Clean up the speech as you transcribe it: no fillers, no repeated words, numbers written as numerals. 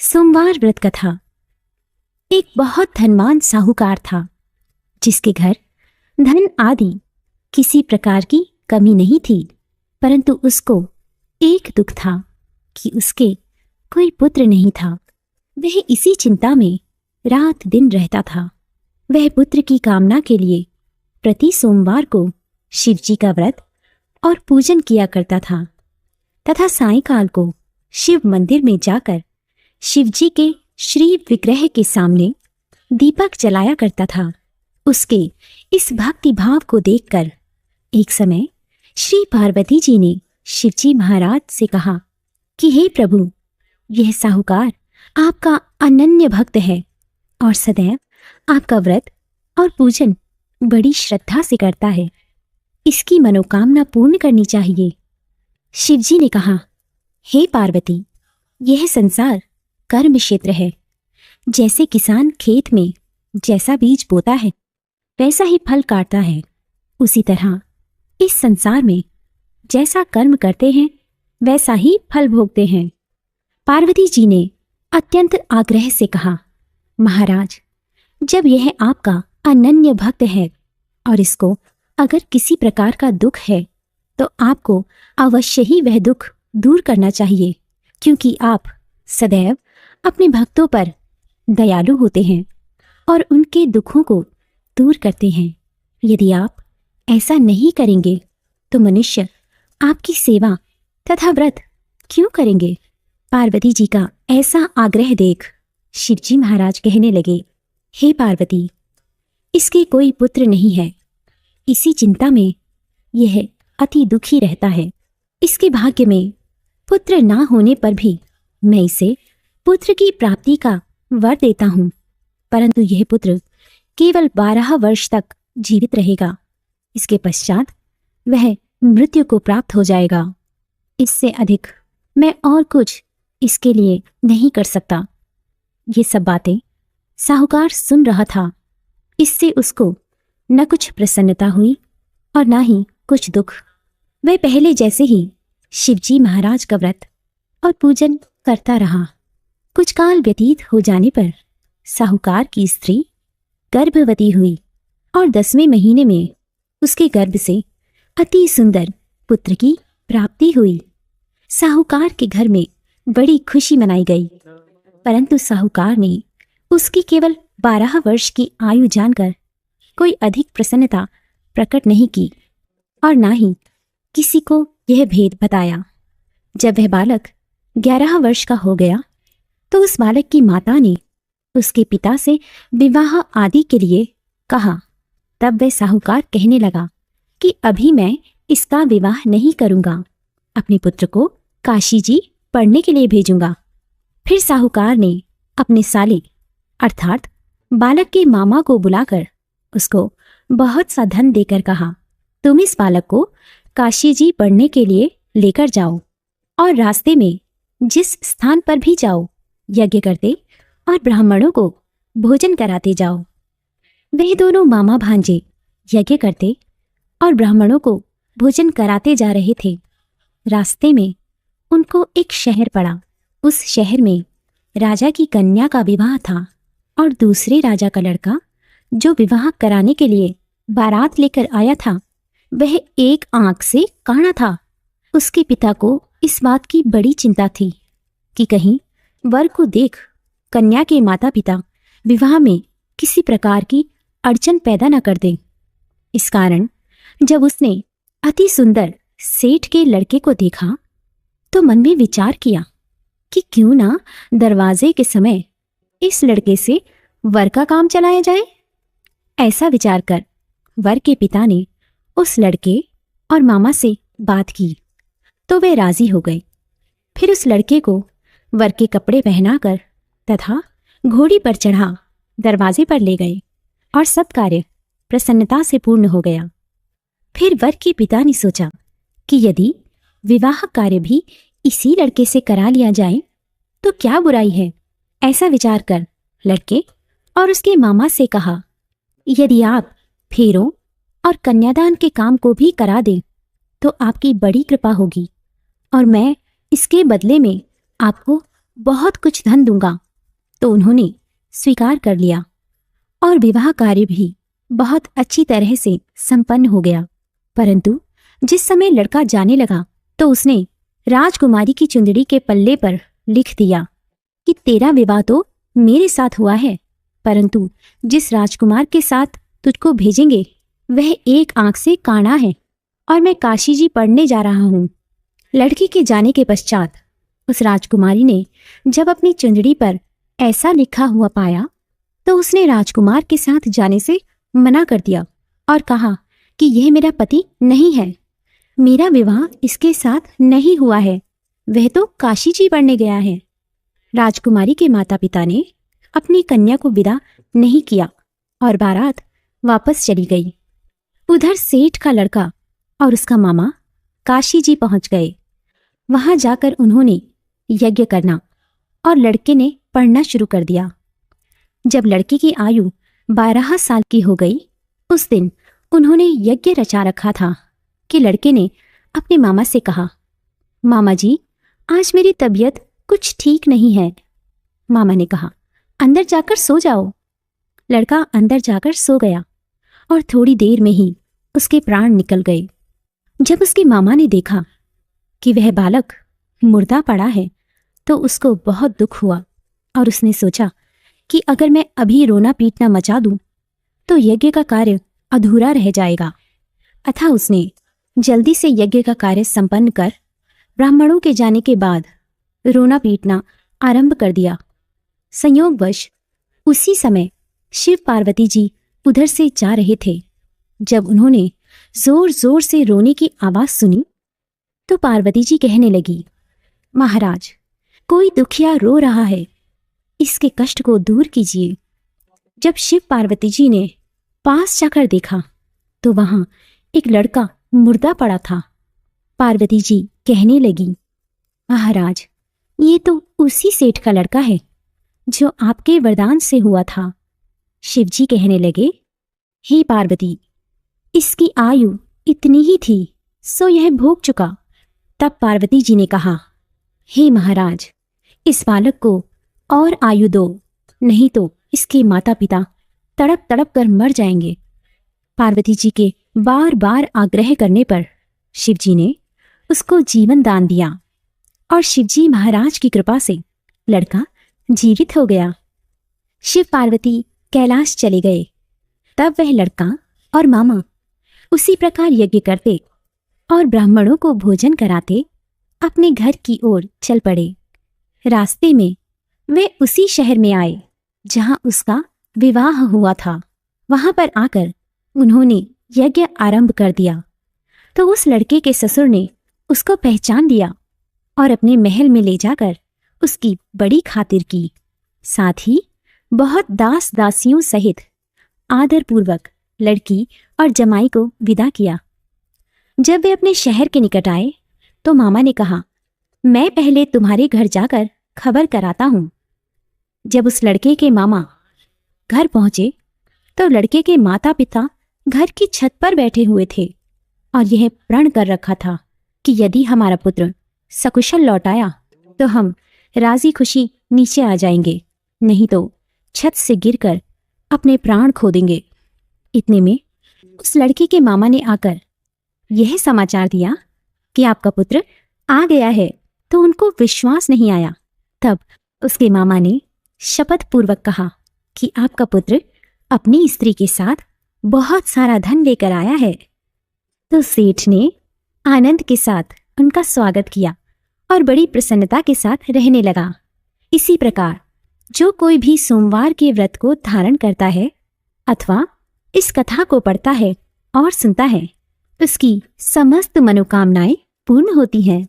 सोमवार व्रत कथा। एक बहुत धनवान साहूकार था जिसके घर धन आदि किसी प्रकार की कमी नहीं थी, परंतु उसको एक दुख था कि उसके कोई पुत्र नहीं था। वह इसी चिंता में रात दिन रहता था। वह पुत्र की कामना के लिए प्रति सोमवार को शिवजी का व्रत और पूजन किया करता था तथा सायंकाल को शिव मंदिर में जाकर शिवजी के श्री विग्रह के सामने दीपक जलाया करता था। उसके इस भक्ति भाव को देखकर एक समय श्री पार्वती जी ने शिवजी महाराज से कहा कि हे प्रभु, यह साहूकार आपका अनन्य भक्त है और सदैव आपका व्रत और पूजन बड़ी श्रद्धा से करता है। इसकी मनोकामना पूर्ण करनी चाहिए। शिवजी ने कहा, हे पार्वती, यह संसार कर्म क्षेत्र है। जैसे किसान खेत में जैसा बीज बोता है वैसा ही फल काटता है, उसी तरह इस संसार में जैसा कर्म करते हैं वैसा ही फल भोगते हैं। पार्वती जी ने अत्यंत आग्रह से कहा, महाराज, जब यह आपका अनन्य भक्त है और इसको अगर किसी प्रकार का दुख है तो आपको अवश्य ही वह दुख दूर करना चाहिए, क्योंकि आप सदैव अपने भक्तों पर दयालु होते हैं और उनके दुखों को दूर करते हैं। यदि आप ऐसा नहीं करेंगे तो मनुष्य आपकी सेवा तथा व्रत क्यों करेंगे? पार्वती जी का ऐसा आग्रह देख शिवजी महाराज कहने लगे, हे पार्वती, इसके कोई पुत्र नहीं है। इसी चिंता में यह अति दुखी रहता है। इसके भाग्य में पुत्र ना होने पर भी मैं इसे पुत्र की प्राप्ति का वर देता हूं, परंतु यह पुत्र केवल 12 वर्ष तक जीवित रहेगा। इसके पश्चात वह मृत्यु को प्राप्त हो जाएगा। इससे अधिक मैं और कुछ इसके लिए नहीं कर सकता। ये सब बातें साहूकार सुन रहा था। इससे उसको न कुछ प्रसन्नता हुई और न ही कुछ दुख। वह पहले जैसे ही शिवजी महाराज का व्रत और पूजन करता रहा। कुछ काल व्यतीत हो जाने पर साहूकार की स्त्री गर्भवती हुई और 10वें महीने में उसके गर्भ से अति सुंदर पुत्र की प्राप्ति हुई। साहूकार के घर में बड़ी खुशी मनाई गई, परंतु साहूकार ने उसकी केवल 12 वर्ष की आयु जानकर कोई अधिक प्रसन्नता प्रकट नहीं की और ना ही किसी को यह भेद बताया। जब वह बालक 11 वर्ष का हो गया तो उस बालक की माता ने उसके पिता से विवाह आदि के लिए कहा। तब वह साहूकार कहने लगा कि अभी मैं इसका विवाह नहीं करूंगा, अपने पुत्र को काशी जी पढ़ने के लिए भेजूंगा। फिर साहूकार ने अपने साले अर्थात बालक के मामा को बुलाकर उसको बहुत सा धन देकर कहा, तुम इस बालक को काशी जी पढ़ने के लिए लेकर जाओ और रास्ते में जिस स्थान पर भी जाओ यज्ञ करते और ब्राह्मणों को भोजन कराते जाओ। वह दोनों मामा भांजे यज्ञ करते और ब्राह्मणों को भोजन कराते जा रहे थे। रास्ते में उनको एक शहर पड़ा। उस शहर में राजा की कन्या का विवाह था और दूसरे राजा का लड़का जो विवाह कराने के लिए बारात लेकर आया था वह एक आंख से काना था। उसके पिता को इस बात की बड़ी चिंता थी कि कहीं वर को देख कन्या के माता पिता विवाह में किसी प्रकार की अड़चन पैदा न कर दें। इस कारण जब उसने अति सुंदर सेठ के लड़के को देखा तो मन में विचार किया कि क्यों ना दरवाजे के समय इस लड़के से वर का काम चलाया जाए। ऐसा विचार कर वर के पिता ने उस लड़के और मामा से बात की तो वे राजी हो गए। फिर उस लड़के को वर के कपड़े पहनाकर तथा घोड़ी पर चढ़ा दरवाजे पर ले गए और सब कार्य प्रसन्नता से पूर्ण हो गया। फिर वर के पिता ने सोचा कि यदि विवाह कार्य भी इसी लड़के से करा लिया जाए तो क्या बुराई है। ऐसा विचार कर लड़के और उसके मामा से कहा, यदि आप फेरों और कन्यादान के काम को भी करा दें तो आपकी बड़ी कृपा होगी और मैं इसके बदले में आपको बहुत कुछ धन दूंगा। तो उन्होंने स्वीकार कर लिया और विवाह कार्य भी बहुत अच्छी तरह से संपन्न हो गया। परंतु जिस समय लड़का जाने लगा तो उसने राजकुमारी की चुंदड़ी के पल्ले पर लिख दिया कि तेरा विवाह तो मेरे साथ हुआ है, परंतु जिस राजकुमार के साथ तुझको भेजेंगे वह एक आंख से काना है और मैं काशी जी पढ़ने जा रहा हूँ। लड़की के जाने के पश्चात उस राजकुमारी ने जब अपनी चुंदड़ी पर ऐसा लिखा हुआ पाया तो उसने राजकुमार के साथ जाने से मना कर दिया और कहा कि यह मेरा पति नहीं है, मेरा विवाह इसके साथ नहीं हुआ है, वह तो काशी जी पढ़ने गया है। राजकुमारी के माता पिता ने अपनी कन्या को विदा नहीं किया और बारात वापस चली गई। उधर सेठ का लड़का और उसका मामा काशी जी पहुंच गए। वहां जाकर उन्होंने यज्ञ करना और लड़के ने पढ़ना शुरू कर दिया। जब लड़के की आयु 12 साल की हो गई, उस दिन उन्होंने यज्ञ रचा रखा था कि लड़के ने अपने मामा से कहा, मामा जी आज मेरी तबीयत कुछ ठीक नहीं है। मामा ने कहा, अंदर जाकर सो जाओ। लड़का अंदर जाकर सो गया और थोड़ी देर में ही उसके प्राण निकल गए। जब उसके मामा ने देखा कि वह बालक मुर्दा पड़ा है तो उसको बहुत दुख हुआ और उसने सोचा कि अगर मैं अभी रोना पीटना मचा दूं तो यज्ञ का कार्य अधूरा रह जाएगा। अतः उसने जल्दी से यज्ञ का कार्य संपन्न कर ब्राह्मणों के जाने के बाद रोना पीटना आरंभ कर दिया। संयोगवश उसी समय शिव पार्वती जी उधर से जा रहे थे। जब उन्होंने जोर जोर से रोने की आवाज सुनी तो पार्वती जी कहने लगी, महाराज कोई दुखिया रो रहा है, इसके कष्ट को दूर कीजिए। जब शिव पार्वती जी ने पास जाकर देखा तो वहां एक लड़का मुर्दा पड़ा था। पार्वती जी कहने लगी, महाराज ये तो उसी सेठ का लड़का है जो आपके वरदान से हुआ था। शिवजी कहने लगे, हे पार्वती, इसकी आयु इतनी ही थी सो यह भोग चुका। तब पार्वती जी ने कहा, हे महाराज इस बालक को और आयु दो, नहीं तो इसके माता पिता तड़प तड़प कर मर जाएंगे। पार्वती जी के बार बार आग्रह करने पर शिवजी ने उसको जीवन दान दिया और शिवजी महाराज की कृपा से लड़का जीवित हो गया। शिव पार्वती कैलाश चले गए। तब वह लड़का और मामा उसी प्रकार यज्ञ करते और ब्राह्मणों को भोजन कराते अपने घर की ओर चल पड़े। रास्ते में वे उसी शहर में आए जहां उसका विवाह हुआ था। वहां पर आकर उन्होंने यज्ञ आरंभ कर दिया तो उस लड़के के ससुर ने उसको पहचान लिया और अपने महल में ले जाकर उसकी बड़ी खातिर की। साथ ही बहुत दास दासियों सहित आदरपूर्वक लड़की और जमाई को विदा किया। जब वे अपने शहर के निकट आए तो मामा ने कहा, मैं पहले तुम्हारे घर जाकर खबर कराता हूं। जब उस लड़के के मामा घर पहुंचे तो लड़के के माता पिता घर की छत पर बैठे हुए थे और यह प्रण कर रखा था कि यदि हमारा पुत्र सकुशल लौट आया तो हम राजी खुशी नीचे आ जाएंगे, नहीं तो छत से गिरकर अपने प्राण खो देंगे। इतने में उस लड़के के मामा ने आकर यह समाचार दिया कि आपका पुत्र आ गया है, तो उनको विश्वास नहीं आया। तब उसके मामा ने शपथ पूर्वक कहा कि आपका पुत्र अपनी स्त्री के साथ बहुत सारा धन लेकर आया है। तो सेठ ने आनंद के साथ उनका स्वागत किया और बड़ी प्रसन्नता के साथ रहने लगा। इसी प्रकार जो कोई भी सोमवार के व्रत को धारण करता है अथवा इस कथा को पढ़ता है और सुनता है, उसकी समस्त मनोकामनाएं पूर्ण होती हैं।